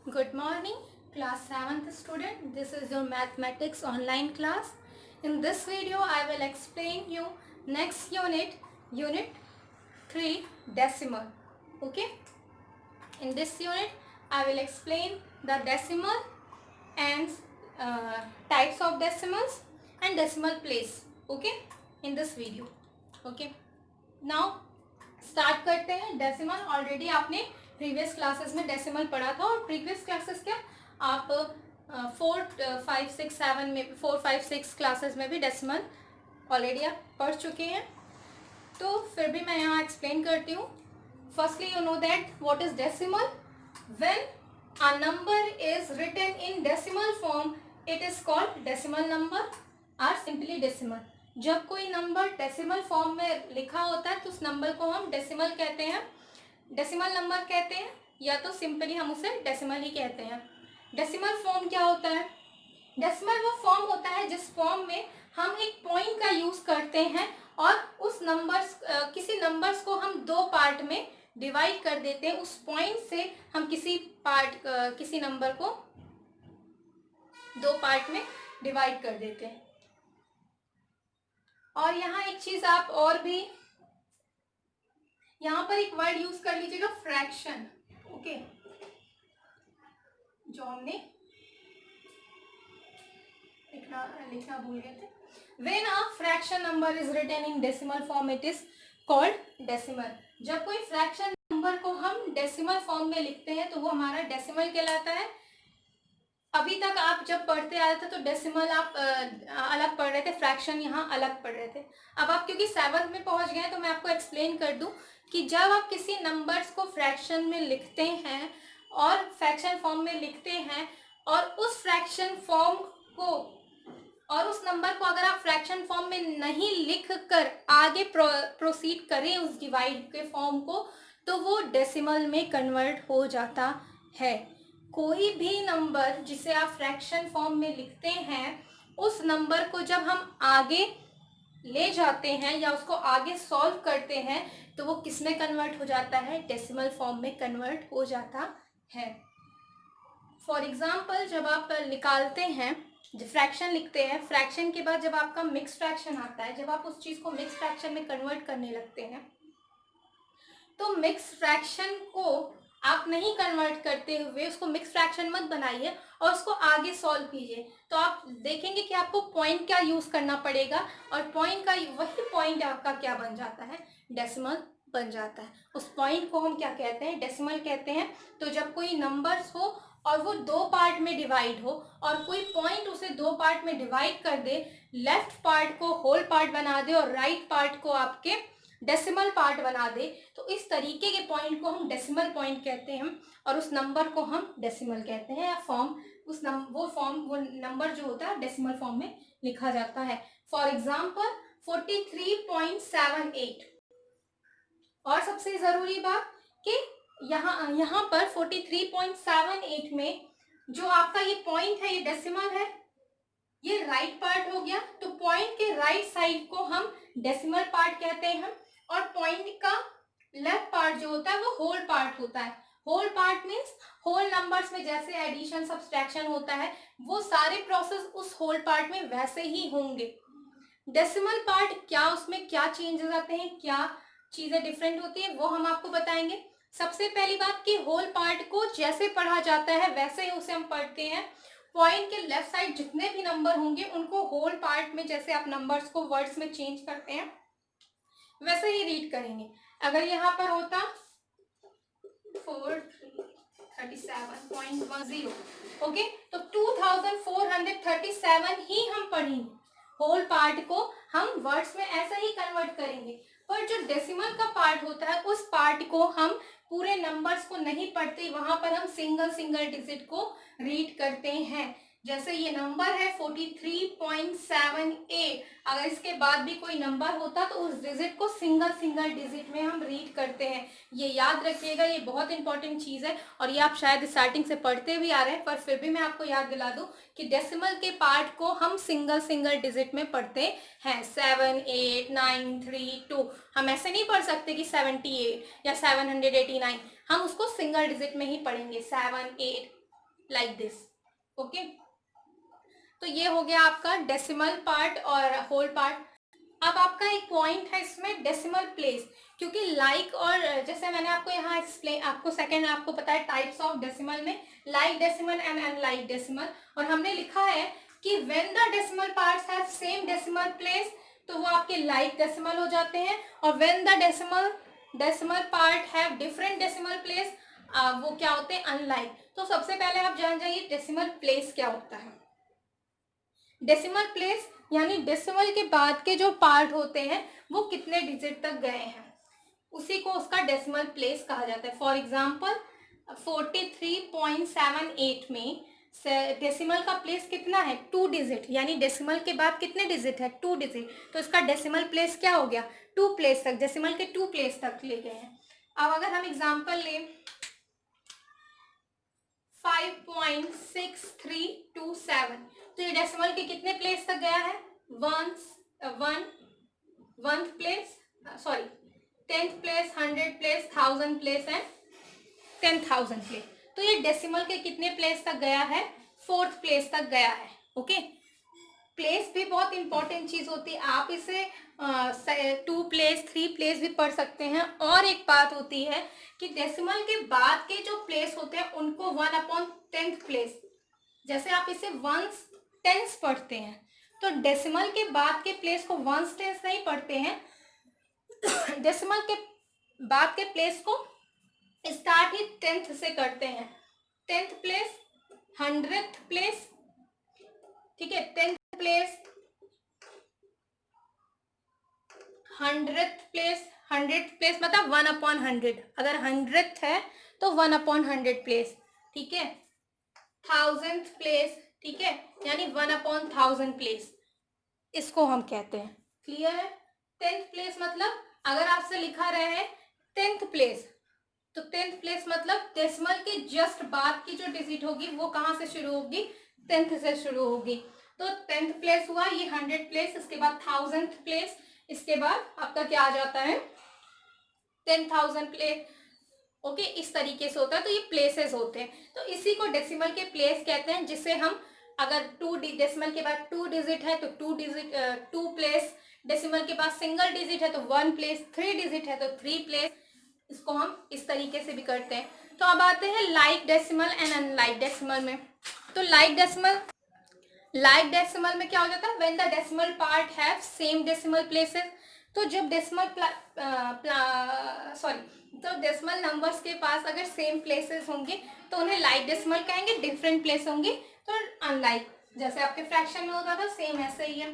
Good morning, class 7th student. This is your mathematics online class. In this video, I will explain you next unit 3 decimal. Okay. In this unit, I will explain the decimal and types of decimals and decimal place. Okay. In this video. Okay. Now start करते हैं. Decimal already आपने previous classes में decimal पढ़ा था और previous classes क्या आप 4 5 6 classes में भी डेसिमल ऑलरेडी आप पढ़ चुके हैं. तो फिर भी मैं यहाँ एक्सप्लेन करती हूँ. Firstly you know that what is decimal. When a number is written in decimal form it is called decimal number or simply decimal. जब कोई नंबर डेसिमल फॉर्म में लिखा होता है तो उस नंबर को हम डेसिमल कहते हैं, डेसिमल नंबर कहते हैं, या तो सिंपली हम उसे डेसिमल ही कहते हैं. डेसिमल फॉर्म क्या होता है? डेसिमल वो फॉर्म होता है जिस फॉर्म में हम एक पॉइंट का यूज करते हैं और उस नंबर्स किसी नंबर्स को हम दो पार्ट में डिवाइड कर देते हैं. उस पॉइंट से हम किसी नंबर को दो पार्ट में डिवाइड कर देते हैं. और यहाँ एक चीज आप और भी यहाँ पर एक वर्ड यूज कर लीजिएगा, फ्रैक्शन. ओके, जो हमने लिखना भूल गए थे. When a fraction number is written in decimal form it is called decimal. जब कोई फ्रैक्शन नंबर को हम डेसिमल फॉर्म में लिखते हैं तो वो हमारा डेसिमल कहलाता है. अभी तक आप जब पढ़ते आ रहे थे तो डेसिमल आप अलग पढ़ रहे थे, फ्रैक्शन यहाँ अलग पढ़ रहे थे. अब आप क्योंकि 7th में पहुंच गए तो मैं आपको एक्सप्लेन कर दूं कि जब आप किसी नंबर्स को फ्रैक्शन में लिखते हैं और फ्रैक्शन फॉर्म में लिखते हैं और उस फ्रैक्शन फॉर्म को और उस नंबर को अगर आप फ्रैक्शन फॉर्म में नहीं लिख कर आगे प्रोसीड करें उस डिवाइड के फॉर्म को तो वो डेसिमल में कन्वर्ट हो जाता है. कोई भी नंबर जिसे आप फ्रैक्शन फॉर्म में लिखते हैं उस नंबर को जब हम आगे ले जाते हैं या उसको आगे सॉल्व करते हैं तो वो किस में कन्वर्ट हो जाता है? डेसिमल फॉर्म में कन्वर्ट हो जाता है. फॉर एग्जाम्पल, जब आप निकालते हैं, फ्रैक्शन लिखते हैं, फ्रैक्शन के बाद जब आपका मिक्स फ्रैक्शन आता है, जब आप उस चीज को मिक्स फ्रैक्शन में कन्वर्ट करने लगते हैं तो मिक्स फ्रैक्शन को आप नहीं कन्वर्ट करते हुए उसको मिक्स फ्रैक्शन मत बनाइए और उसको आगे सॉल्व कीजिए. तो आप देखेंगे कि आपको पॉइंट क्या यूज करना पड़ेगा और पॉइंट का वही पॉइंट आपका क्या बन जाता है? डेसिमल बन जाता है. उस पॉइंट को हम क्या कहते हैं? डेसिमल कहते हैं. तो जब कोई नंबर्स हो और वो दो पार्ट में डिवाइड हो और कोई पॉइंट उसे दो पार्ट में डिवाइड कर दे, लेफ्ट पार्ट को होल पार्ट बना दे और राइट पार्ट को आपके डेसिमल पार्ट बना दे, तो इस तरीके के पॉइंट को हम डेसिमल पॉइंट कहते हैं और उस नंबर को हम डेसिमल कहते हैं. या फॉर्म वो नंबर जो होता है डेसिमल फॉर्म में लिखा जाता है. For example 43.78. और सबसे जरूरी बात कि यहाँ पर 43.78 में जो आपका ये पॉइंट है ये डेसिमल है, ये राइट पार्ट हो गया. तो पॉइंट के राइट साइड को हम डेसिमल पार्ट कहते हैं और पॉइंट का लेफ्ट पार्ट जो होता है वो होल पार्ट होता है. Whole part means whole numbers में जैसे एडिशन सब्सट्रैक्शन होता है वो सारे प्रोसेस उस होल पार्ट में वैसे ही होंगे. डेसिमल पार्ट क्या, उसमें क्या चेंजेस आते हैं, क्या चीजें डिफरेंट होती है वो हम आपको बताएंगे. सबसे पहली बात कि होल पार्ट को जैसे पढ़ा जाता है वैसे ही उसे हम पढ़ते हैं. पॉइंट के लेफ्ट साइड जितने भी नंबर होंगे उनको होल पार्ट में जैसे आप नंबर्स को वर्ड्स में चेंज करते हैं वैसे ही रीड करेंगे. अगर यहाँ पर होता 437.10, ओके, तो 2437 ही हम पढ़ेंगे. होल पार्ट को हम वर्ड्स में ऐसे ही कन्वर्ट करेंगे. पर जो डेसिमल का पार्ट होता है उस पार्ट को हम पूरे नंबर्स को नहीं पढ़ते, वहां पर हम सिंगल डिजिट को रीड करते हैं. जैसे ये नंबर है 43.78, अगर इसके बाद भी कोई नंबर होता तो उस डिजिट को सिंगल डिजिट में हम रीड करते हैं. ये याद रखिएगा, ये बहुत इंपॉर्टेंट चीज है और ये आप शायद स्टार्टिंग से पढ़ते भी आ रहे हैं, पर फिर भी मैं आपको याद दिला दूं कि डेसिमल के पार्ट को हम सिंगल डिजिट में पढ़ते हैं. 7 8 9 3 2, हम ऐसे नहीं पढ़ सकते कि 78 या 789, हम उसको सिंगल डिजिट में ही पढ़ेंगे. 7 8 लाइक दिस। ओके, तो ये हो गया आपका डेसिमल पार्ट और होल पार्ट। अब आपका एक पॉइंट है इसमें डेसिमल प्लेस, क्योंकि लाइक और जैसे मैंने आपको यहाँ एक्सप्लेन, आपको सेकंड आपको पता है टाइप्स ऑफ डेसिमल में like decimal and unlike decimal, और हमने लिखा है कि when the decimal parts have same decimal place तो वो आपके लाइक डेसिमल हो जाते हैं, और when the decimal part have different decimal place वो क्या होते हैं, अनलाइक। तो सबसे पहले आप जान जाइए डेसिमल प्लेस क्या होता है। डेसिमल प्लेस यानी डेसिमल के बाद के जो पार्ट होते हैं वो कितने डिजिट तक गए हैं, उसी को उसका डेसिमल प्लेस कहा जाता है। फॉर एग्जांपल 43.78 में डेसिमल का प्लेस कितना है, 2 डिजिट, यानी डेसिमल के बाद कितने डिजिट है, 2 डिजिट, तो इसका डेसिमल प्लेस क्या हो गया, 2 प्लेस तक, डेसिमल के 2 प्लेस तक ले गए हैं। अब अगर हम एग्जांपल लें 5.6327, तो ये डेसिमल के कितने प्लेस तक गया है, one place, sorry 10th place, 100 place, 1000 place and 10,000 place. तो ये डेसिमल के कितने प्लेस तक गया है, 4th प्लेस तक गया है। ओके, प्लेस भी बहुत इंपॉर्टेंट चीज होती है, आप इसे 2 प्लेस 3 प्लेस भी पढ़ सकते हैं। और एक बात होती है कि डेसिमल के बाद के जो प्लेस होते हैं उनको 1/10th प्लेस, जैसे आप इसे 1/10 पढ़ते हैं, तो डेसिमल के बाद के प्लेस को 1/10 नहीं पढ़ते हैं, डेसिमल के बाद के प्लेस को स्टार्ट ही 10th से करते हैं। 10th प्लेस, 100th प्लेस, ठीक है, 10th place, 100th place, 100th place मतलब 1/100, अगर 100th है तो 1/100 प्लेस, ठीक है, 1000th प्लेस, ठीक है, यानी 1/1000 प्लेस, इसको हम कहते हैं। क्लियर है। 10th प्लेस मतलब अगर आपसे लिखा रहे हैं 10th प्लेस, तो 10th प्लेस मतलब डेसिमल के जस्ट बाद की जो डिजिट होगी वो कहाँ से शुरू होगी, 10th से शुरू होगी। तो 10th प्लेस हुआ, ये 100 प्लेस, इसके बाद 1000th प्लेस, इसके बाद आपका क्या आ जाता है 10,000 प्लेस। ओके, इस तरीके से होता है। तो ये प्लेसेस होते हैं, तो इसी को डेसिमल के प्लेस कहते हैं, जिसे हम अगर 2 डेसिमल के बाद 2 डिजिट है तो 2 प्लेस, डेसिमल के बाद सिंगल डिजिट है तो 1 प्लेस, 3 डिजिट है तो 3 प्लेस, इसको हम इस तरीके से भी करते हैं। तो अब आते हैं like decimal and unlike decimal में। तो लाइक डेसिमल में क्या हो जाता है, when the decimal part have same decimal places, तो जब डेसिमल नंबर्स के पास अगर सेम प्लेसेस होंगे तो उन्हें लाइक डेसिमल कहेंगे, डिफरेंट प्लेस होंगे तो अनलाइक, जैसे आपके फ्रैक्शन में होता था सेम ऐसे ही है।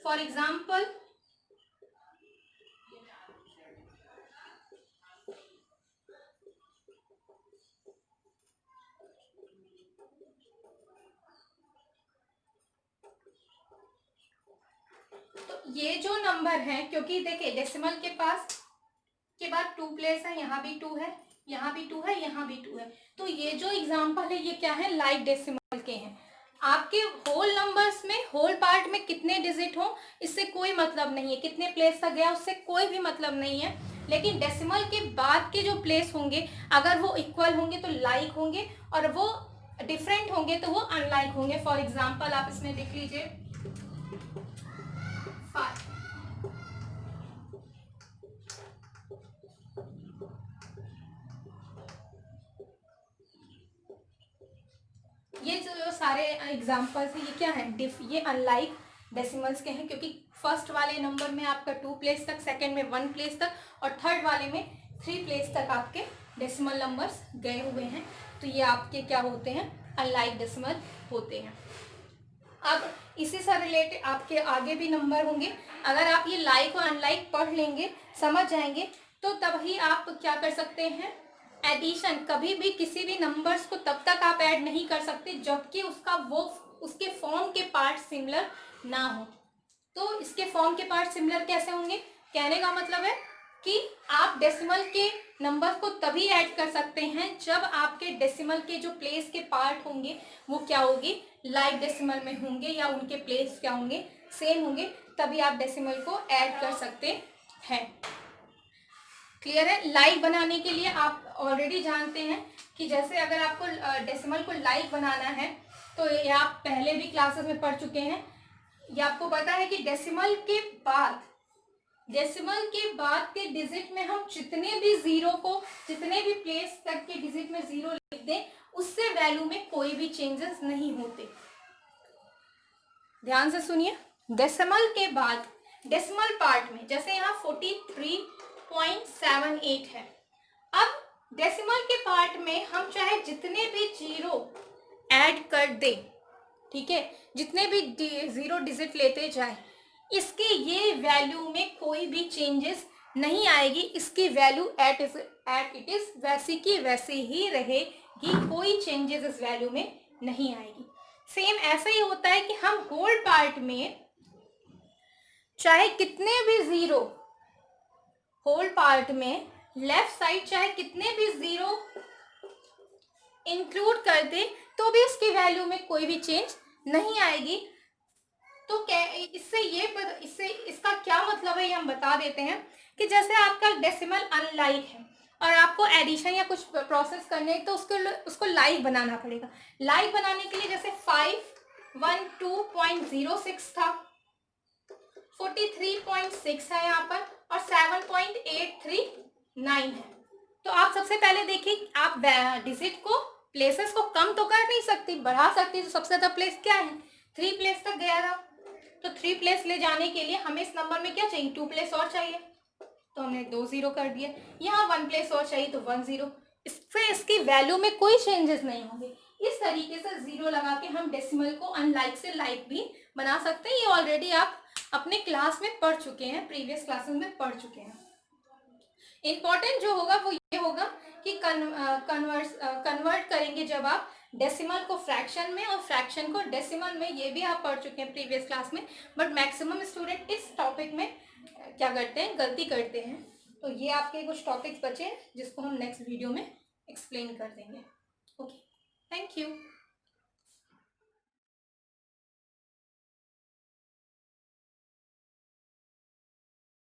फॉर एग्जाम्पल तो ये जो नंबर है, क्योंकि देखिए डेसिमल के पास के बाद 2 प्लेस है, यहाँ भी 2 है, यहाँ भी 2 है, यहाँ भी 2 है, तो ये जो एग्जाम्पल है ये क्या है, लाइक डेसिमल के हैं। आपके होल नंबर्स में, होल पार्ट में कितने डिजिट हो इससे कोई मतलब नहीं है, कितने प्लेस तक गया उससे कोई भी मतलब नहीं है, लेकिन डेसिमल के बाद के जो प्लेस होंगे अगर वो इक्वल होंगे तो लाइक होंगे, और वो डिफरेंट होंगे तो वो अनलाइक होंगे। फॉर एग्जाम्पल आप इसमें देख लीजिए 5, ये जो सारे एग्जाम्पल्स हैं ये क्या है, ये अनलाइक डेसिमल्स के हैं, क्योंकि फर्स्ट वाले नंबर में आपका 2 प्लेस तक, सेकंड में 1 प्लेस तक, और थर्ड वाले में 3 प्लेस तक आपके डेसिमल नंबर्स गए हुए हैं, तो ये आपके क्या होते हैं, अनलाइक डेसिमल होते हैं। अब इसी से रिलेटेड आपके आगे भी नंबर होंगे, अगर आप ये लाइक और अनलाइक पढ़ लेंगे, समझ जाएंगे, तो तभी आप क्या कर सकते हैं, एडिशन, कभी भी किसी भी नंबर्स को तब तक आप ऐड नहीं कर सकते जबकि उसके फॉर्म के पार्ट सिमिलर ना हो। तो इसके फॉर्म के पार्ट सिमिलर कैसे होंगे, कहने का मतलब है कि आप डेसिमल के नंबर को तभी ऐड कर सकते हैं जब आपके डेसिमल के जो प्लेस के पार्ट होंगे वो क्या होगी, लाइक डेसिमल में होंगे, या उनके प्लेस क्या होंगे, सेम होंगे, तभी आप डेसिमल को ऐड कर सकते हैं। क्लियर है। लाइक बनाने के लिए आप ऑलरेडी जानते हैं कि जैसे अगर आपको डेसिमल को लाइक बनाना है तो ये आप पहले भी क्लासेस में पढ़ चुके हैं। ये आपको पता है कि डेसिमल के बाद के डिजिट में हम जितने भी प्लेस तक के डिजिट में जीरो लिख दें, उससे वैल्यू में कोई भी चेंजेस नहीं होते। ध्यान से सुनिए, डेसिमल के बाद डेसिमल पार्ट में जैसे यहाँ 43.78 है, अब डेसिमल के पार्ट में हम चाहे जितने भी जीरो ऐड कर दें, ठीक है, जितने भी जीरो डिजिट लेते जाए, इसकी ये वैल्यू में कोई भी चेंजेस नहीं आएगी। इसकी वैल्यू एट इट इज वैसी की वैसी ही रहेगी, कोई चेंजेस इस वैल्यू में नहीं आएगी। सेम ऐसा ही होता है कि हम होल पार्ट में चाहे कितने भी जीरो, होल पार्ट में लेफ्ट साइड चाहे कितने भी जीरो इंक्लूड कर दे तो भी उसकी वैल्यू में कोई भी चेंज नहीं आएगी। तो इससे इसका क्या मतलब है ये हम बता देते हैं कि जैसे आपका डेसिमल अनलाइक है और आपको एडिशन या कुछ प्रोसेस करने तो उसको लाइक बनाना पड़ेगा। लाइक बनाने के लिए जैसे 512.06 था, 43.6 है यहाँ पर और 7.839 है। तो आप सबसे पहले देखिए, आप डिजिट को प्लेसेस को कम तो कर नहीं सकती, बढ़ा सकती। तो सबसे ज्यादा प्लेस क्या है, 3 प्लेस तक गया था, तो 3 प्लेस ले जाने के लिए हमें इस नंबर में क्या चाहिए, 2 प्लेस और चाहिए, तो हमने 2 जीरो कर दिया। यहाँ 1 प्लेस और चाहिए तो 1 जीरो। इससे इसकी वैल्यू में कोई चेंजेस नहीं होंगे। इस तरीके से जीरो लगा के हम डेसिमल को अनलाइक से लाइक भी बना सकते हैं। ये ऑलरेडी आप अपने क्लास में पढ़ चुके हैं, प्रीवियस क्लासेस में पढ़ चुके हैं। इंपॉर्टेंट जो होगा वो ये होगा कि कन्वर्ट करेंगे जब आप डेसिमल को फ्रैक्शन में और फ्रैक्शन को डेसिमल में, ये भी आप पढ़ चुके हैं प्रीवियस क्लास में। बट मैक्सिमम स्टूडेंट इस टॉपिक में क्या करते हैं, गलती करते हैं। तो ये आपके कुछ टॉपिक्स बचे हैं जिसको हम नेक्स्ट वीडियो में एक्सप्लेन कर देंगे। Okay, thank you.